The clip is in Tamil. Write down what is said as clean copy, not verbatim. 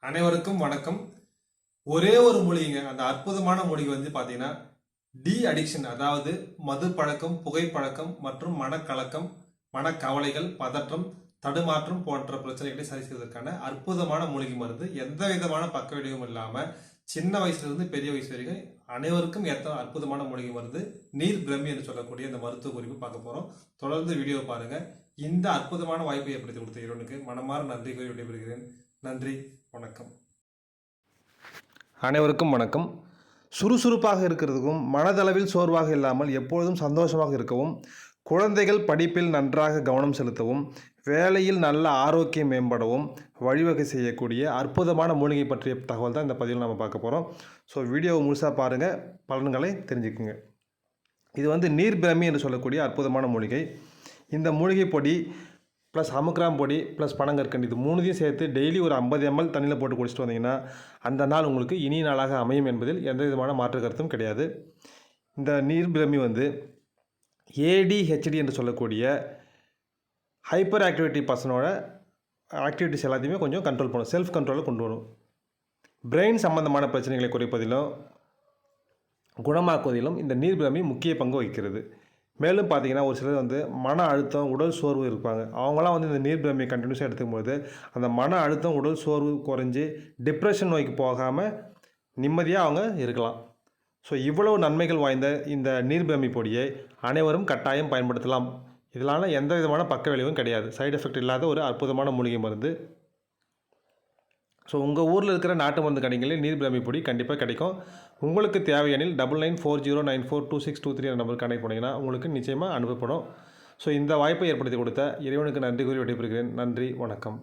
அனைவருக்கும் வணக்கம். ஒரே ஒரு மூலிகைங்க, அந்த அற்புதமான மூலிகை வந்து பார்த்தீங்கன்னா டி அடிக்ஷன், அதாவது மது பழக்கம், புகைப்பழக்கம் மற்றும் மனக்கலக்கம், மனக்கவலைகள், பதற்றம், தடுமாற்றம் போன்ற பிரச்சனைகளை சரி செய்வதற்கான அற்புதமான மூலிகை மருந்து. எந்த விதமான பக்க விளைவும் இல்லாமல் சின்ன வயசுல இருந்து பெரிய வயசு வரைக்கும் அனைவருக்கும் ஏற்ற அற்புதமான மூலிகை மருந்து நீர் பிரம்மி என்று சொல்லக்கூடிய இந்த மருத்துவ குறிப்பு பார்க்க போறோம். தொடர்ந்து வீடியோ பாருங்க. இந்த அற்புதமான வாய்ப்பை ஏற்படுத்தி கொடுத்த இறைவனுக்கு மனமாற நன்றி கூறி விடைபெறுகிறேன். நன்றி, வணக்கம். அனைவருக்கும் வணக்கம். சுறுசுறுப்பாக இருக்கிறதுக்கும் மனதளவில் சோர்வாக இல்லாமல் எப்பொழுதும் சந்தோஷமாக இருக்கவும், குழந்தைகள் படிப்பில் நன்றாக கவனம் செலுத்தவும், வேலையில் நல்ல ஆரோக்கியம் மேம்படவும் வழிவகை செய்யக்கூடிய அற்புதமான மூலிகை பற்றிய தகவல் தான் இந்த பதிவில் நம்ம பார்க்க போகிறோம். ஸோ வீடியோவை முழுசாக பாருங்கள், பலன்களை தெரிஞ்சுக்குங்க. இது வந்து நீர் பிரமி என்று சொல்லக்கூடிய அற்புதமான மூலிகை. இந்த மூலிகை பொடி ப்ளஸ் அமுக்ராம் பொடி ப்ளஸ் பனங்கற்கண்டு, இது மூணுத்தையும் சேர்த்து டெய்லி ஒரு 50 ml தண்ணியில் போட்டு குடிச்சிட்டு வந்தீங்கன்னா அந்த நாள் உங்களுக்கு இனிய நாளாக அமையும் என்பதில் எந்த விதமான மாற்று கருத்தும் கிடையாது. இந்த நீர் பிரமி வந்து ஏடிஹெச்டி என்று சொல்லக்கூடிய ஹைப்பர் ஆக்டிவிட்டி பர்சனோட ஆக்டிவிட்டிஸ் எல்லாத்தையுமே கொஞ்சம் கண்ட்ரோல் பண்ணும், செல்ஃப் கண்ட்ரோலில் கொண்டு வரும். பிரெயின் சம்பந்தமான பிரச்சனைகளை குறைப்பதிலும் குணமாக்குவதிலும் இந்த நீர் பிரமி முக்கிய பங்கு வகிக்கிறது. மேலும் பார்த்தீங்கன்னா ஒரு சிலர் வந்து மன அழுத்தம், உடல் சோர்வு இருப்பாங்க. அவங்களாம் வந்து இந்த நீர் பிரமியை கண்டினியூஸாக எடுத்துக்கும்போது அந்த மன அழுத்தம், உடல் சோர்வு குறைஞ்சி டிப்ரெஷன் நோய்க்கு போகாமல் நிம்மதியாக அவங்க இருக்கலாம். ஸோ இவ்வளவு நன்மைகள் வாய்ந்த இந்த நீர் பிரமி பொடியை அனைவரும் கட்டாயம் பயன்படுத்தலாம். இதனால் எந்த விதமான பக்க விளைவும் கிடையாது. சைடு எஃபெக்ட் இல்லாத ஒரு அற்புதமான மூலிகை மருந்து. ஸோ உங்கள் ஊரில் இருக்கிற நாட்டு மருந்து கடைகளில் நீர் பிரமி பொடி கண்டிப்பாக கிடைக்கும். உங்களுக்கு தேவையெனில் 9940942623 என்ற நம்பருக்கு கனெக்ட் பண்ணிங்கன்னா உங்களுக்கு நிச்சயமாக அனுப்பப்படும். ஸோ இந்த வாய்ப்பை ஏற்படுத்தி கொடுத்த இறைவனுக்கு நன்றி கூறி விடைபெறுகிறேன். நன்றி, வணக்கம்.